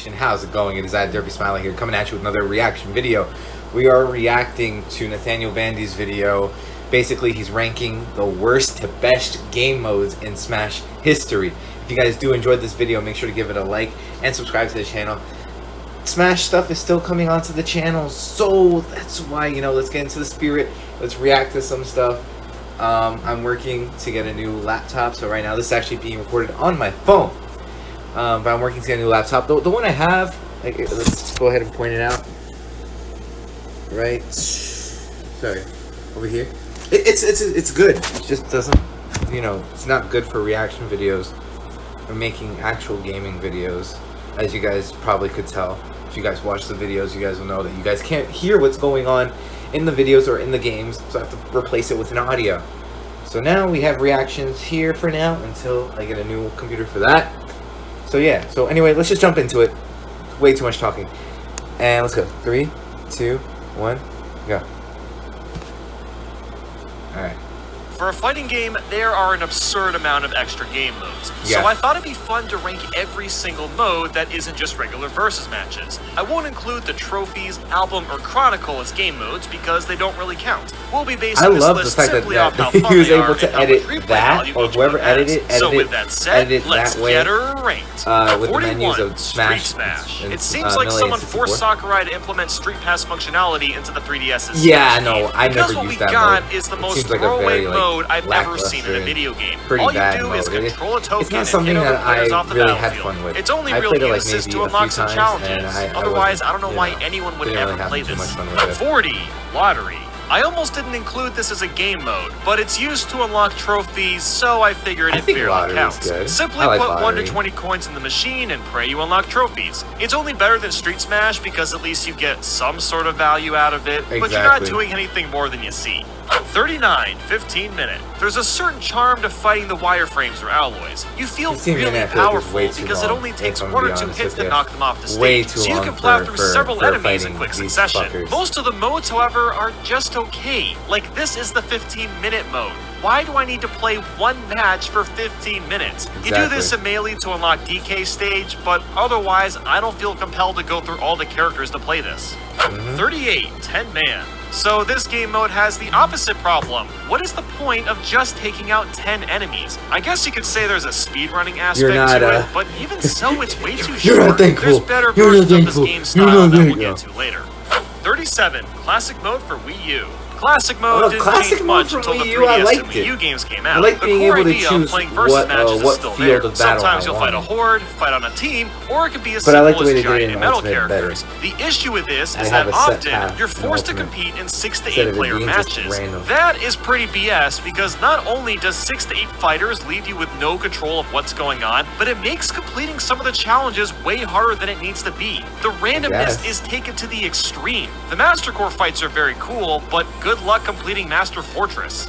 Nation, how's it going? It is Derpy Smiler here, coming at you with another reaction video. We are reacting to Nathaniel Bandy's video. Basically, he's ranking the worst to best game modes in Smash history. If you guys do enjoy this video, make sure to give it a like and subscribe to the channel. Smash stuff is still coming onto the channel, so that's why, you know, let's get into the spirit. Let's react to some stuff. I'm working to get a new laptop, so right now this is actually being recorded on my phone. But I'm working to get a new laptop. The one I have, like, let's go ahead and point it out. Right, sorry, over here. It's good. It just doesn't, you know, it's not good for reaction videos or making actual gaming videos, as you guys probably could tell. If you guys watch the videos, you guys will know that you guys can't hear what's going on in the videos or in the games, so I have to replace it with an audio. So now we have reactions here for now until I get a new computer for that. So yeah, so anyway, let's just jump into it. Way too much talking. And let's go. 3, 2, 1, go. Alright. For a fighting game, there are an absurd amount of extra game modes. Yeah. So I thought it'd be fun to rank every single mode that isn't just regular versus matches. I won't include the trophies, album, or chronicle as game modes because they don't really count. We'll be basing this list simply off how fun he was they able are to and how edit much replay that, value or each whoever one has. edited So with that said, let's get her ranked. With 41, the menus of Street Smash. It seems like someone forced Sakurai to implement Street Pass functionality into the 3DS's Yeah, no, I because never what used we that got mode. is the It most seems like a throwaway very, mode I've ever seen in a lackluster, video game. pretty All you bad do mode. is control a token It's not and something hit other that players I off the really had battlefield. fun with. Its only I real played it, like, use is maybe to a unlock few some times, challenges. and I Otherwise, I don't know you why know, anyone would didn't ever really have play too this. much fun with it. 40, Lottery. I almost didn't include this as a game mode, but it's used to unlock trophies, so I figured it fairly counts. Simply like put lottery. 1 to 20 coins in the machine and pray you unlock trophies. It's only better than Street Smash because at least you get some sort of value out of it, but you're not doing anything more than you see. 39, 15 minute. There's a certain charm to fighting the wireframes or alloys. You feel really powerful because it only takes 1 or 2 hits to knock them off the stage, so you can plow through several enemies in quick succession. Most of the modes, however, are just okay. Like, this is the 15-minute mode. Why do I need to play one match for 15 minutes? You do this in Melee to unlock DK stage, but otherwise, I don't feel compelled to go through all the characters to play this. 38, 10-man. So this game mode has the opposite problem. What is the point of just taking out 10 enemies? I guess you could say there's a speedrunning aspect to it, but even so, it's way too short. There's better versions of this game style that we'll get to later. 37, Classic Mode for Wii U. Classic mode didn't change much until the 3DS and Wii U games came out. The core idea of playing versus matches is still there. Sometimes you'll fight a horde, fight on a team, or it could be as simple as giant and metal characters. The issue with this is that often you're forced to compete in 6 to 8 player matches. That is pretty BS because not only does 6 to 8 fighters leave you with no control of what's going on, but it makes completing some of the challenges way harder than it needs to be. The randomness is taken to the extreme. The Master Core fights are very cool, but good luck completing Master Fortress.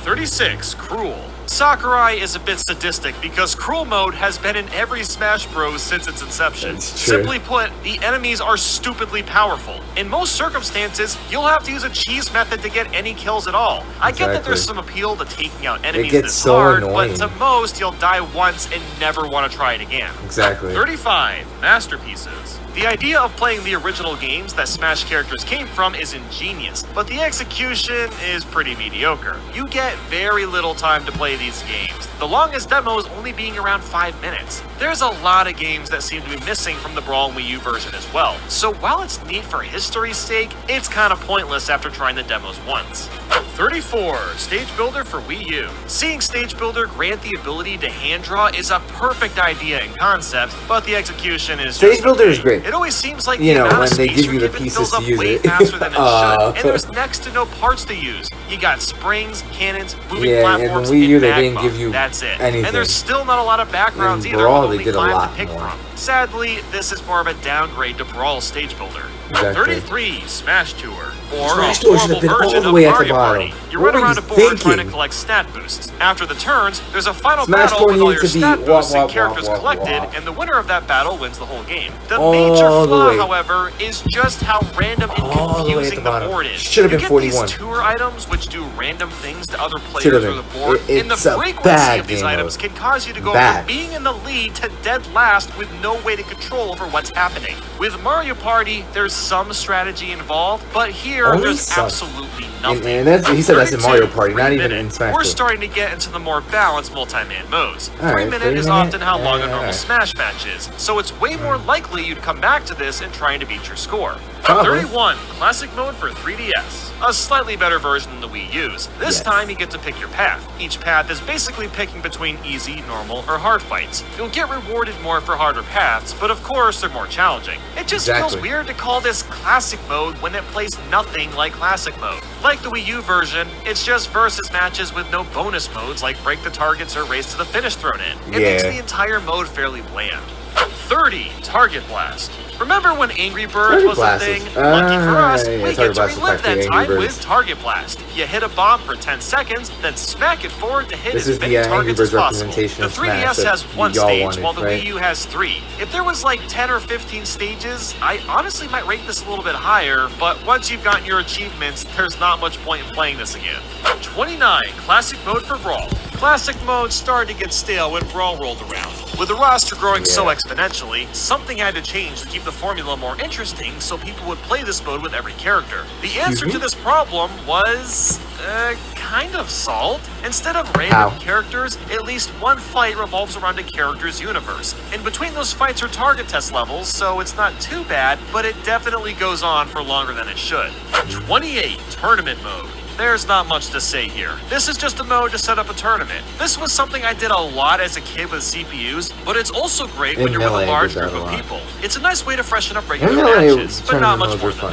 36, Cruel. Sakurai is a bit sadistic because Cruel mode has been in every Smash Bros since its inception. Simply put, the enemies are stupidly powerful. In most circumstances, you'll have to use a cheese method to get any kills at all. I get that there's some appeal to taking out enemies this hard, but to most, you'll die once and never want to try it again. 35, Masterpieces. The idea of playing the original games that Smash characters came from is ingenious, but the execution is pretty mediocre. You get very little time to play these games, the longest demos only being around 5 minutes. There's a lot of games that seem to be missing from the Brawl and Wii U version as well, so while it's neat for history's sake, it's kind of pointless after trying the demos once. 34, Stage Builder for Wii U. Seeing Stage Builder grant the ability to hand draw is a perfect idea in concept, but the execution is Stage Builder is great. It always seems like you know, the amount when of they space give you the given pieces fills up to use way it. faster than it should, and there's next to no parts to use. You got springs, cannons, moving platforms, and Wii U, and they magma. Didn't give you That's it. anything. And there's still not a lot of backgrounds either, Brawl, only they did 5 a lot to pick more. from. Sadly, this is more of a downgrade to Brawl Stage Builder. 33, Smash Tour. Or Smash a Tour should have horrible been all version the of way at the Mario bottom. Party. You're run around a board trying to collect stat boosts. After the turns, there's a final Smash battle with all needs your to be stat boosts and wah, characters wah, collected, wah. and the winner of that battle wins the whole game. The All major the flaw, way. however, is just how random and All the way at confusing the the bottom. board is. Should have been You get 41. these tour items which do random things to other Should players have or the been. board, and the It's a frequency bad of these game items mode. can cause you to go Bad. from being in the lead to dead last with no way to control over what's happening. With Mario Party, there's some strategy involved, but here Only there's some. absolutely nothing. And that's, he said that's in 32, Mario Party, not 3 even in minutes. Smash We're Bros. starting to get into the more balanced multi-man modes. Alright, 3 minutes is 3 often how long a minute? normal Alright. Smash match is, so it's way more likely you'd come back to this and trying to beat your score. Probably. 31, classic mode for 3DS. A slightly better version than the Wii U's. This Yes. time you get to pick your path. Each path is basically picking between easy, normal, or hard fights. You'll get rewarded more for harder paths, but of course they're more challenging. It just feels Exactly. weird to call this classic mode when it plays nothing like classic mode. Like the Wii U version, it's just versus matches with no bonus modes like break the targets or race to the finish thrown in. It makes Yeah. the entire mode fairly bland. 30, Target Blast. Remember when Angry Birds Target was Blast a thing? is- Lucky for us, yeah, we Target get to Blast is relive back to that Angry time Birds. with Target Blast. You hit a bomb for 10 seconds, then smack it forward to hit This as is the, many Angry targets Birds as possible. representation The of 3DS Smash has that one y'all stage, wanted, while the right? Wii U has 3. If there was like 10 or 15 stages, I honestly might rate this a little bit higher, but once you've gotten your achievements, there's not much point in playing this again. 29, Classic Mode for Brawl. Classic mode started to get stale when Brawl rolled around. With the roster growing so Yeah. exponentially, something had to change to keep the formula more interesting so people would play this mode with every character. The answer me? to this problem was kind of solved. Instead of random How? characters, at least one fight revolves around a character's universe. In between those fights are target test levels, so it's not too bad, but it definitely goes on for longer than it should. 28, Tournament Mode. There's not much to say here. This is just a mode to set up a tournament. This was something I did a lot as a kid with CPUs, but it's also great when In you're with Melee, a large I did that group a of lot. people. It's a nice way to freshen up regular Melee, matches, but not tournament much modes more are than fun.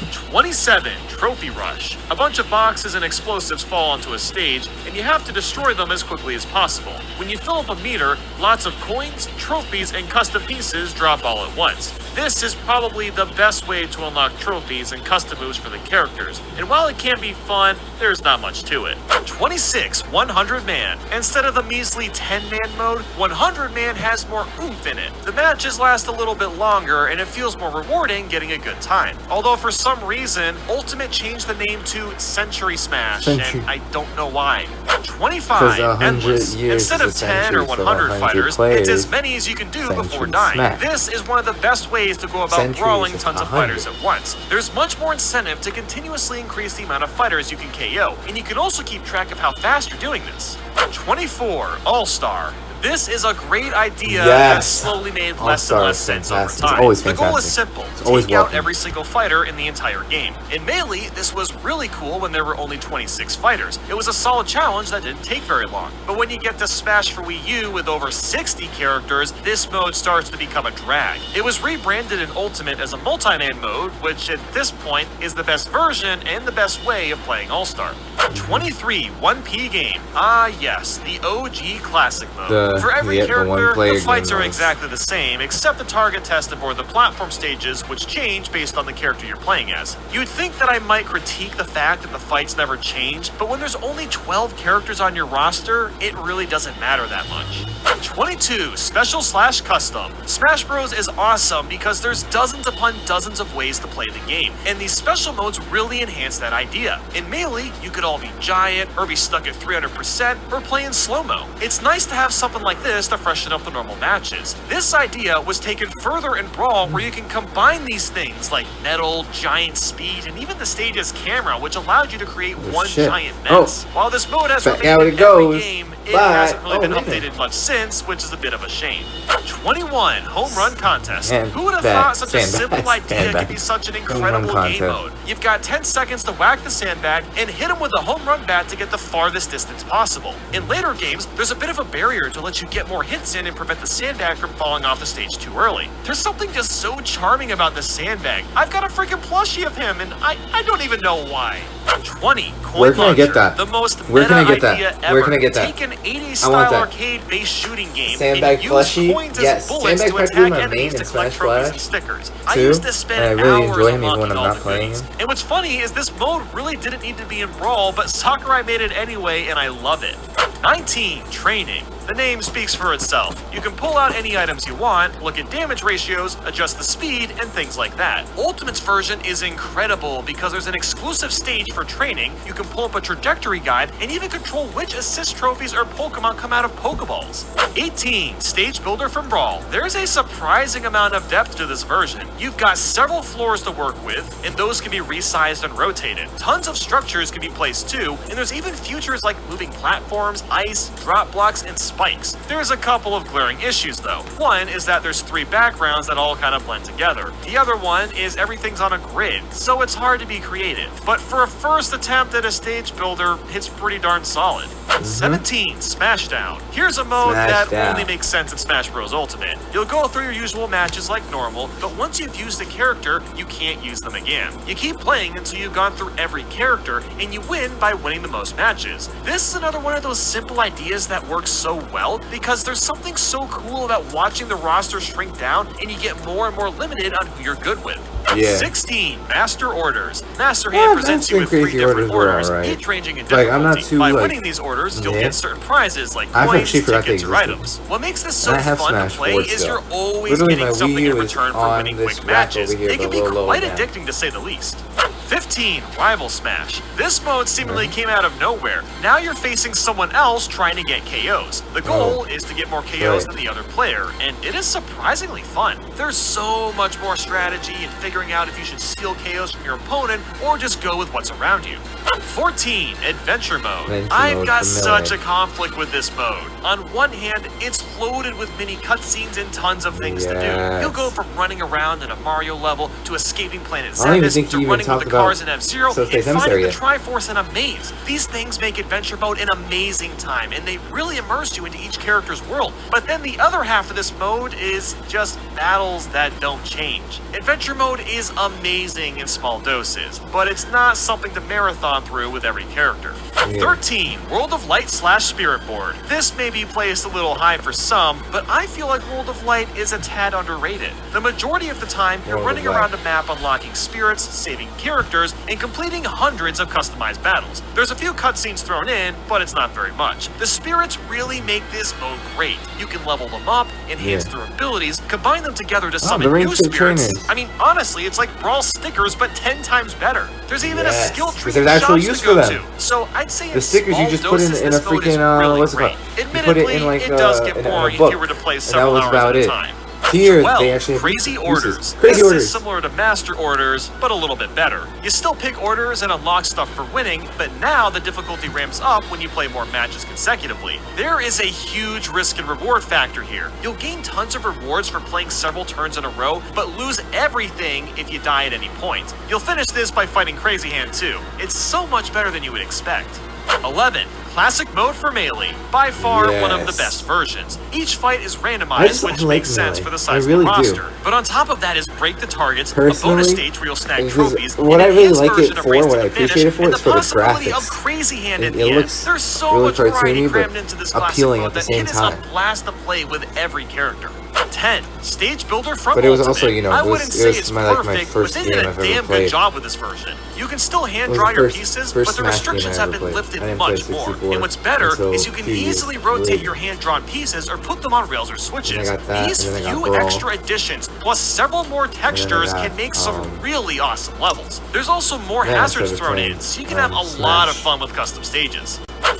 that. 27, Trophy Rush. A bunch of boxes and explosives fall onto a stage, and you have to destroy them as quickly as possible. When you fill up a meter, lots of coins, trophies, and custom pieces drop all at once. This is probably the best way to unlock trophies and custom moves for the characters, and while it can be fun, there's not much to it. 26, 100 Man. Instead of the measly 10-man mode, 100 Man has more oomph in it. The matches last a little bit longer, and it feels more rewarding getting a good time. Although for some reason, Ultimate changed the name to Century Smash, Century. and I don't know why. 'Cause 25, 100 Endless. years Instead is of a 10 century, or so 100 100 fighters, players, it's as many as you can do before Century dying. Smash. This is one of the best ways to go about Century brawling is tons of 100. fighters at once. There's much more incentive to continuously increase the amount of fighters you can KO, and you can also keep track of how fast you're doing this. 24, All-Star. This is a great idea that's Yes. slowly made less and All-Star less is sense over fantastic. time. It's always The goal is fantastic. simple. It's always Take out welcome. every single fighter in the entire game. In Melee, this was really cool when there were only 26 fighters. It was a solid challenge that didn't take very long. But when you get to Smash for Wii U with over 60 characters, this mode starts to become a drag. It was rebranded in Ultimate as a multi-man mode, which at this point is the best version and the best way of playing All-Star. 23, 1P game. Ah yes, the OG classic mode. For every the character, one-player the fights game are modes. exactly the same, except the target test aboard the platform stages, which change based on the character you're playing as. You'd think that I might critique the fact that the fights never change, but when there's only 12 characters on your roster, it really doesn't matter that much. 22, Special/Custom. Smash Bros is awesome because there's dozens upon dozens of ways to play the game, and these special modes really enhance that idea. In Melee, you could all be giant, or be stuck at 300%, or play in slow-mo. It's nice to have something like this to freshen up the normal matches. This idea was taken further in Brawl, where you can combine these things like metal, giant speed, and even the stage's camera, which allowed you to create one shit. giant mess. While this mode has Back remained out in it every goes. game, it Bye. hasn't really Oh, been man. updated much since, which is a bit of a shame. 21, Home Run Contest. And Who would have that thought such a sandbag, simple idea sandbag. could be such an Home incredible run game contest. mode? You've got 10 seconds to whack the sandbag and hit him with a home run bat to get the farthest distance possible. In later games, there's a bit of a barrier to let you get more hits in and prevent the sandbag from falling off the stage too early. There's something just so charming about the sandbag. I've got a freaking plushie of him, and I don't even know why. 20, Coin Where can I get Launcher, that? The most Where can I meta get that? idea ever. Where can I get that? Take an 80s-style arcade-based shooting game, Sandbag and plushie. use coins as bullets to attack enemies to collect trophies and stickers. I used to spend hours unlocking all the goodies. And what's funny is this mode really didn't need to be in Brawl, but Sakurai made it anyway, and I love it. 19. Training. The name speaks for itself. You can pull out any items you want, look at damage ratios, adjust the speed, and things like that. Ultimate's version is incredible because there's an exclusive stage for training, you can pull up a trajectory guide, and even control which assist trophies or Pokemon come out of Pokeballs. 18. Stage Builder from Brawl. There's a surprising amount of depth to this version. You've got several floors to work with, and those can be resized and rotated. Tons of structures can be placed too, and there's even features like moving platforms, ice, drop blocks, and spikes. There's a couple of glaring issues though. One is that there's 3 backgrounds that all kind of blend together. The other one is everything's on a grid, so it's hard to be creative. But for a first attempt at a stage builder, it's pretty darn solid. 17. Smashdown. Here's a mode that only makes sense in Smash Bros. Ultimate. You'll go through your usual matches like normal, but once you've used a character, you can't use them again. You keep playing until you've gone through every character, and you win by winning the most matches. This is another one of those simple ideas that works so well, because there's something so cool about watching the roster shrink down, and you get more and more limited on who you're good with. 16. Master Orders. Master Hand presents you with 3 different orders, each ranging in difficulty. By winning these orders, you'll get certain prizes like coins, tickets, or items. What makes this so fun to play is you're always getting something in return for winning quick matches. It can be quite addicting to say the least. 15. Rival Smash. This mode seemingly came out of nowhere. Now you're facing someone else trying to get KOs. The goal is to get more KOs than the other player, and it is surprisingly fun. There's so much more strategy in figuring out if you should steal KOs from your opponent or just go with what's around you. 14. Adventure Mode. I've got such a conflict with this mode. On one hand, it's loaded with mini cutscenes and tons of things to do. You'll go from running around in a Mario level to escaping Planet Zebes to running with the cars in F-Zero and finding the Triforce in a maze. These things make Adventure Mode an amazing time, and they really immerse you into each character's world. But then the other half of this mode is just battles that don't change. Adventure Mode is amazing in small doses, but it's not something to marathon through with every character. 13. World of Light / Spirit Board. This may be placed a little high for some, but I feel like World of Light is a tad underrated. The majority of the time, you're running around a map unlocking spirits, saving characters, and completing hundreds of customized battles. There's a few cutscenes thrown in, but it's not very much. The spirits really make this mode great. You can level them up, enhance their abilities, combine them together to summon new spirits. I mean, honestly, it's like Brawl stickers, but 10 times better. There's even a skill tree shops to go to. So I'd say the stickers you just put in a freaking what's it called? Admittedly, it does get boring if you were to play several hours at a time. Here, they actually Crazy Orders. This is similar to Master Orders, but a little bit better. You still pick orders and unlock stuff for winning, but now the difficulty ramps up when you play more matches consecutively. There is a huge risk and reward factor here. You'll gain tons of rewards for playing several turns in a row, but lose everything if you die at any point. You'll finish this by fighting Crazy Hand too. It's so much better than you would expect. 11. Classic Mode for Melee. By far one of the best versions. Each fight is randomized, which makes sense for the size of the roster. But on top of that is Break the Targets, a bonus stage where you'll snag trophies, what I really like it for, what I appreciate it for, is for the graphics. Of Crazy Hand at the end. There's so much variety crammed into this classic mode that it is a blast to play with every character. 10. Stage Builder from But it was Ultimate. also, you know, I wouldn't say it's my perfect, first but they game did a I've ever damn played. good job with this version. You can still hand draw your pieces, but the restrictions have been lifted much more. And what's better is you can easily rotate your hand-drawn pieces or put them on rails or switches. These few extra additions, plus several more textures, can make some really awesome levels. There's also more hazards thrown in, so you can have a lot of fun with custom stages.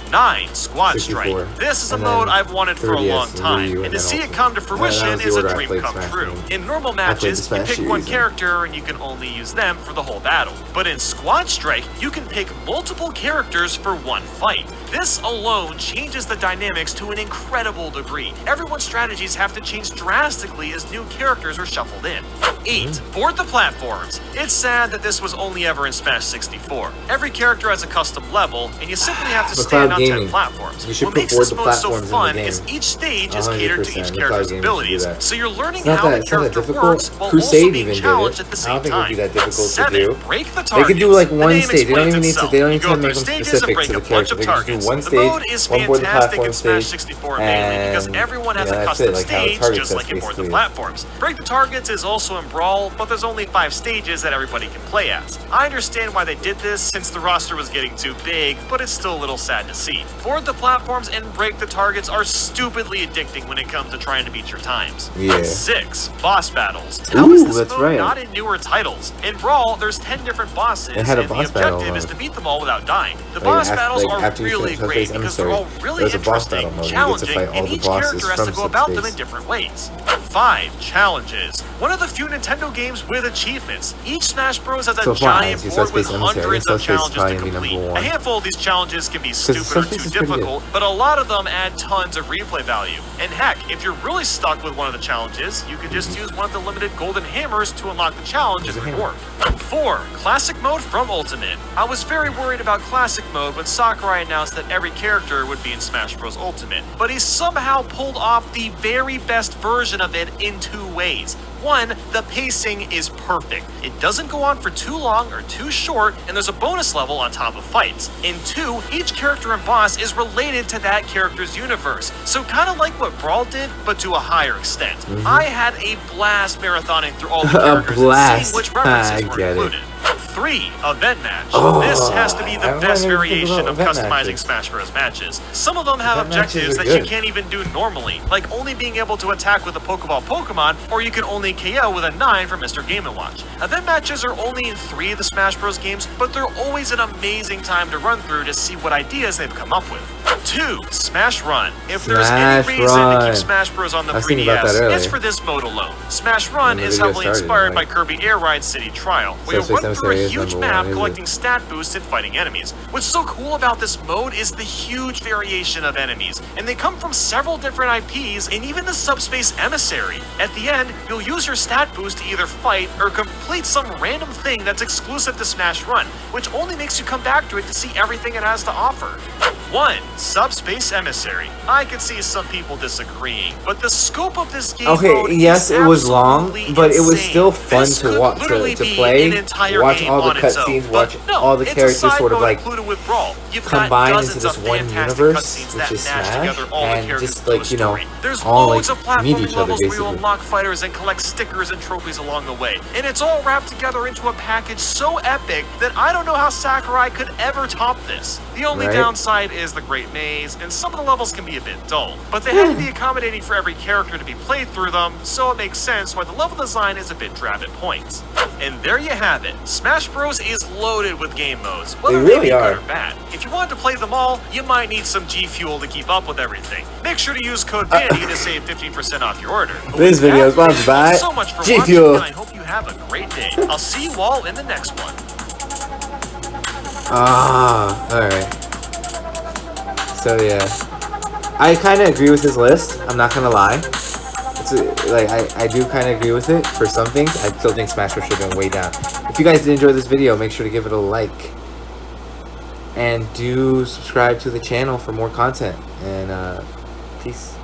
9. Squad Strike. This is a mode I've wanted for a long time, and to see it come to fruition is a dream come true. In normal matches, you pick one character and you can only use them for the whole battle. But in Squad Strike, you can pick multiple characters for one fight. This alone changes the dynamics to an incredible degree. Everyone's strategies have to change drastically as new characters are shuffled in. 8. Board the platforms. It's sad that this was only ever in Smash 64. Every character has a custom level, and you simply have to stand on gaming. platforms. You should What put makes forward this the mode so platforms in the fun game. is each stage is catered to 100%. each That's character's how gamers abilities, do that. so you're learning It's not how that- the it's not that character difficult. works while Crusade also being even did challenged it. at the I same don't think it would time. be that difficult to 7. do. Break the They targets. could do like The one name stage. They don't explains even need to. itself. They don't You need go to through make them stages and specific break to a the bunch character. of They just do targets. one The stage, mode is one board the fantastic platform in Smash stage, 64 mainly because and everyone has a that's custom it, like how the stage target just sets like in Board the basically. Platforms. Break the Targets is also in Brawl, but there's only 5 stages that everybody can play as. I understand why they did this since the roster was getting too big, but it's still a little sad to see. Board the Platforms and Break the Targets are stupidly addicting when it comes to trying to beat your times. Yeah. 6. Boss battles. How is this that's mode right. not in newer titles? In Brawl, there's 10 different bosses, It had a and the boss battle objective is mode. to beat them all without dying. The Like, boss after- battles like, are after you really finish great Surface because they're Emissary, all really there's a boss interesting, battle mode. You get to challenging, fight all and the each bosses character has to from go about them Subspace. in different ways. 5. Challenges. One of the few Nintendo games with achievements. Each Smash Bros. Has a So far, giant I see board with Subspace Emissary. hundreds of Subspace is challenges to probably gonna be complete. number A one. handful of these challenges can be stupid or Subspace too is pretty good. difficult, but a lot of them add tons of replay value. And heck, if you're really stuck with one of the challenges, you can just use one of the limited golden hammers to unlock the challenge and There's a hammer. reward. 4. Classic mode from Ultimate. I was very worried about Classic mode when Sakurai announced that every character would be in Smash Bros. Ultimate, but he somehow pulled off the very best version of it in 2 ways. 1, the pacing is perfect. It doesn't go on for too long or too short, and there's a bonus level on top of fights. And 2, each character and boss is related to that character's universe. So kind of like what Brawl did, but to a higher extent. I had a blast marathoning through all the characters and blast. seeing which references I were get it. included. 3. Event match. Oh, This has to be I the don't best even think variation about of event customizing matches. Smash Bros. Matches. Some of them have Event matches objectives are that you good. can't even do normally, like only being able to attack with a Pokeball Pokemon, or you can only KO with a 9 from Mr. Game & Watch. Event matches are only in 3 of the Smash Bros. Games, but they're always an amazing time to run through to see what ideas they've come up with. 2. Smash Run. If there's any Smash reason to Run. keep Smash Bros. On the I was thinking about that 3DS, earlier. it's for this mode alone. Smash Run When the is video heavily started, inspired by like- Kirby Air Ride City Trial, where So you'll Space run through a Emissary is huge number map one, is it? collecting stat boosts and fighting enemies. What's so cool about this mode is the huge variation of enemies, and they come from several different IPs and even the Subspace Emissary. At the end, you'll use your stat boost to either fight or complete some random thing that's exclusive to Smash Run, which only makes you come back to it to see everything it has to offer. 1. Subspace Emissary. I could see some people disagreeing, but the scope of this game Okay, mode yes, is it was long, absolutely but it was insane. still fun This to could watch, literally to be play, an entire watch game all the on its own. cutscenes, But watch no, all the it's a characters side sort of mode like included with Brawl. You've got combined into dozens this of one fantastic universe, cutscenes which that is match Smash, together all the and characters just to a like, you know, story. There's all loads like of meet platforming each other levels where you basically. unlock fighters and collect stickers and trophies along the way, and it's all wrapped together into a package so epic that I don't know how Sakurai could ever top this. The only Right. downside is the Great Maze, and some of the levels can be a bit dull, but they had to be accommodating for every character to be played through them, so it makes sense why the level design is a bit drab at points. And there you have it. Smash Bros. Is loaded with game modes, whether They they really be are. good or bad. If you want to play them all, you might need some G Fuel to keep up with everything. Make sure to use code BANDY to save 15% off your order. But This with video that, is sponsored by thank you so much for G watching, Fuel. and I hope you have a great day. I'll see you all in the next one. Alright. So yeah, I kind of agree with his list. I'm not gonna lie. It's like I do kind of agree with it for some things. I still think Smash Bros. Should have been way down. If you guys did enjoy this video, make sure to give it a like. And do subscribe to the channel for more content. And peace.